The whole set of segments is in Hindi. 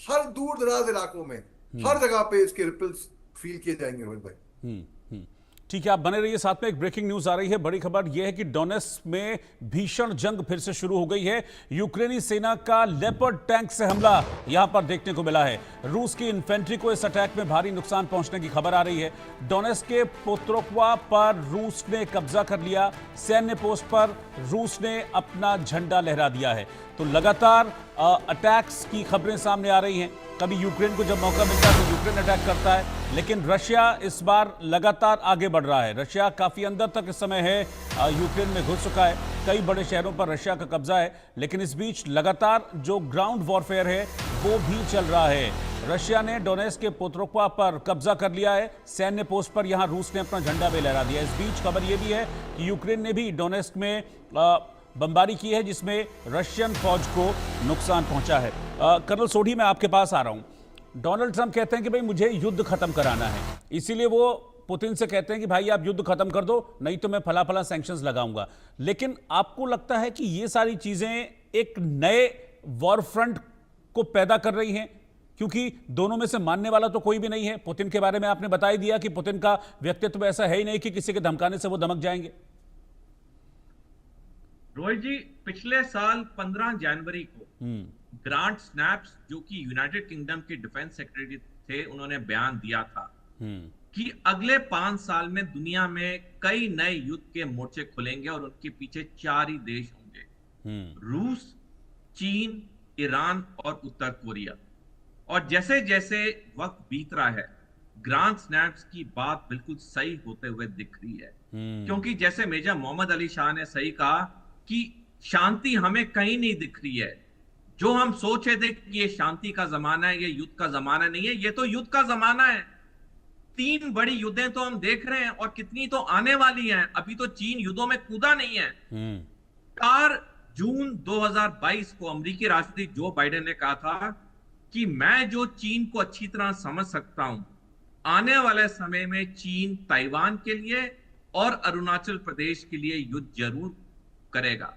हर दूर दराज इलाकों में हर जगह पे इसके रिपल्स फील किए जाएंगे रोहित भाई। हम्म। ठीक है, आप बने रहिए साथ में। एक ब्रेकिंग न्यूज आ रही है, बड़ी खबर यह है कि डोनेट्स्क में भीषण जंग फिर से शुरू हो गई है। यूक्रेनी सेना का लेपर्ड टैंक से हमला यहां पर देखने को मिला है। रूस की इन्फेंट्री को इस अटैक में भारी नुकसान पहुंचने की खबर आ रही है। डोनेट्स्क के पोत्रोक्वा पर रूस ने कब्जा कर लिया। सैन्य पोस्ट पर रूस ने अपना झंडा लहरा दिया है। तो लगातार अटैक्स की खबरें सामने आ रही हैं। कभी यूक्रेन को जब मौका मिलता है तो यूक्रेन अटैक करता है, लेकिन रशिया इस बार लगातार आगे बढ़ रहा है। रशिया काफी अंदर तक इस समय है, यूक्रेन में घुस चुका है। कई बड़े शहरों पर रशिया का कब्जा है, लेकिन इस बीच लगातार जो ग्राउंड वॉरफेयर है वो भी चल रहा है। रशिया ने डोनेट्स्क के पोत्रोक्वा पर कब्जा कर लिया है। सैन्य पोस्ट पर यहां रूस ने अपना झंडा भी लहरा दिया। इस बीच खबर यह भी है कि यूक्रेन ने भी डोनेट्स्क में बमबारी की है, जिसमें रशियन फौज को नुकसान पहुंचा है। कर्नल सोढ़ी, मैं आपके पास आ रहा हूं। डोनाल्ड ट्रंप कहते हैं कि भाई मुझे युद्ध खत्म कराना है, इसीलिए वो पुतिन से कहते हैं कि भाई आप युद्ध खत्म कर दो, नहीं तो मैं फला फला सैंक्शंस लगाऊंगा। लेकिन आपको लगता है कि ये सारी चीजें एक नए वॉर फ्रंट को पैदा कर रही हैं? क्योंकि दोनों में से मानने वाला तो कोई भी नहीं है। पुतिन के बारे में आपने बता ही दिया कि पुतिन का व्यक्तित्व ऐसा है ही नहीं कि किसी के धमकाने से वो दमक जाएंगे। रोहित जी, पिछले साल 15 जनवरी को ग्रांट स्नैप्स, जो कि यूनाइटेड किंगडम के डिफेंस सेक्रेटरी थे, उन्होंने बयान दिया था कि अगले 5 साल में दुनिया में कई नए युद्ध के मोर्चे खुलेंगे और उनके पीछे 4 ही देश होंगे, रूस, चीन, ईरान और उत्तर कोरिया। और जैसे जैसे वक्त बीत रहा है, ग्रांट स्नैप्स की बात बिल्कुल सही होते हुए दिख रही है। क्योंकि जैसे मेजर मोहम्मद अली शाह ने सही कहा कि शांति हमें कहीं नहीं दिख रही है। जो हम सोच रहे थे कि ये शांति का जमाना है, ये युद्ध का जमाना नहीं है, ये तो युद्ध का जमाना है। 3 बड़ी युद्धें तो हम देख रहे हैं और कितनी तो आने वाली हैं। अभी तो चीन युद्धों में कूदा नहीं है। 4 जून 2022 को अमेरिकी राष्ट्रपति जो बाइडेन ने कहा था कि मैं जो चीन को अच्छी तरह समझ सकता हूं, आने वाले समय में चीन ताइवान के लिए और अरुणाचल प्रदेश के लिए युद्ध जरूर करेगा।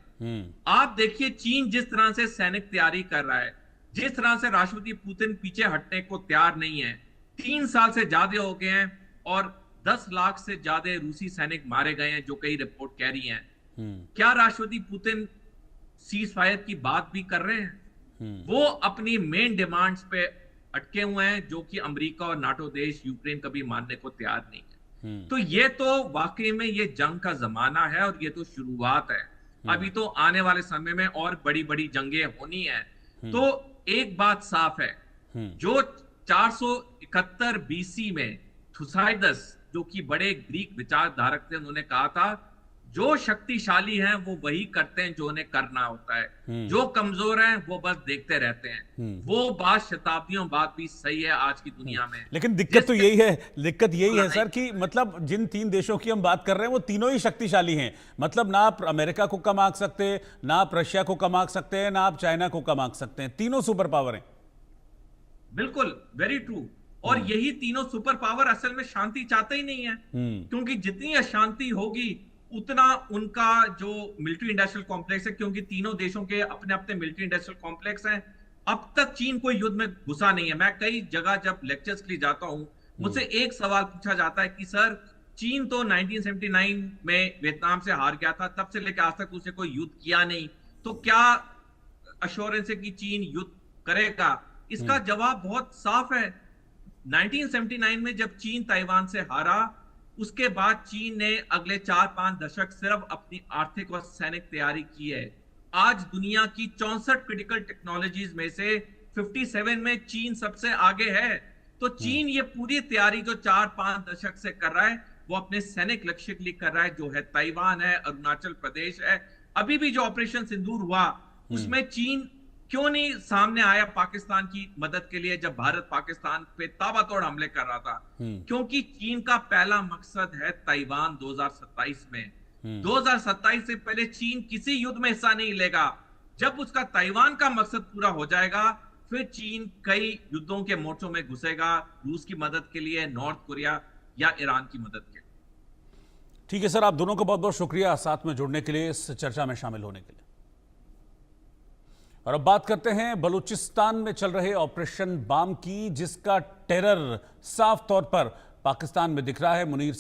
आप देखिए चीन जिस तरह से सैनिक तैयारी कर रहा है, जिस तरह से राष्ट्रपति पुतिन पीछे हटने को तैयार नहीं है। 3 साल से ज्यादा हो गए हैं और 10 लाख से ज्यादा रूसी सैनिक मारे गए हैं, जो कई रिपोर्ट कह रही हैं। क्या राष्ट्रपति पुतिन सीज फायर की बात भी कर रहे हैं? वो अपनी मेन डिमांड्स पे अटके हुए हैं, जो कि अमेरिका और नाटो देश यूक्रेन कभी मानने को तैयार नहीं है। तो ये तो वाकई में ये जंग का जमाना है और ये तो शुरुआत है। अभी तो आने वाले समय में और बड़ी बड़ी जंगें होनी है। तो एक बात साफ है, जो 471 बीसी में थुसाइडस, जो कि बड़े ग्रीक विचारधारक थे, उन्होंने कहा था जो शक्तिशाली हैं वो वही करते हैं जो उन्हें करना होता है, जो कमजोर हैं वो बस देखते रहते हैं। वो बात शताब्दियों बाद भी सही है आज की दुनिया में। लेकिन दिक्कत तो यही है, दिक्कत यही है सर कि मतलब जिन 3 देशों की हम बात कर रहे हैं वो तीनों ही शक्तिशाली हैं। मतलब ना आप अमेरिका को कम आंक सकते, ना आप रशिया को कम आंक सकते हैं, ना आप चाइना को कम आंक सकते हैं। तीनों सुपर पावर हैं। बिल्कुल, वेरी ट्रू। और यही तीनों सुपर पावर असल में शांति चाहते ही नहीं है, क्योंकि जितनी अशांति होगी उतना उनका जो मिलिट्री इंडस्ट्रियल कॉम्प्लेक्स है, क्योंकि तीनों देशों के अपने अपने मिलिट्री इंडस्ट्रियल कॉम्प्लेक्स हैं। अब तक चीन कोई युद्ध में घुसा नहीं है। मैं कई जगह जब लेक्चर्स के लिए जाता हूं, मुझसे एक सवाल पूछा जाता है कि सर, चीन तो 1979 में वियतनाम से हार गया था, तब से लेकर आज तक उसने कोई युद्ध किया नहीं, तो क्या अश्योरेंस है कि चीन युद्ध करेगा? इसका जवाब बहुत साफ है। 1979 में जब चीन ताइवान से हारा, उसके बाद चीन ने अगले 4-5 दशक सिर्फ अपनी आर्थिक और सैनिक तैयारी की है। आज दुनिया की 64 क्रिटिकल टेक्नोलॉजीज में से 57 में चीन सबसे आगे है। तो चीन ये पूरी तैयारी जो 4-5 दशक से कर रहा है, वो अपने सैनिक लक्ष्य के लिए कर रहा है, जो है ताइवान है, अरुणाचल प्रदेश है। अभी भी जो ऑपरेशन सिंदूर हुआ, उसमें चीन क्यों नहीं सामने आया पाकिस्तान की मदद के लिए, जब भारत पाकिस्तान पे ताबड़तोड़ हमले कर रहा था? क्योंकि चीन का पहला मकसद है ताइवान 2027 में। 2027 से पहले चीन किसी युद्ध में हिस्सा नहीं लेगा। जब उसका ताइवान का मकसद पूरा हो जाएगा, फिर चीन कई युद्धों के मोर्चों में घुसेगा, रूस की मदद के लिए, नॉर्थ कोरिया या ईरान की मदद के लिए। ठीक है सर, आप दोनों का बहुत बहुत शुक्रिया साथ में जुड़ने के लिए, इस चर्चा में शामिल होने के लिए। और अब बात करते हैं बलूचिस्तान में चल रहे ऑपरेशन बाम की, जिसका टेरर साफ तौर पर पाकिस्तान में दिख रहा है। मुनीर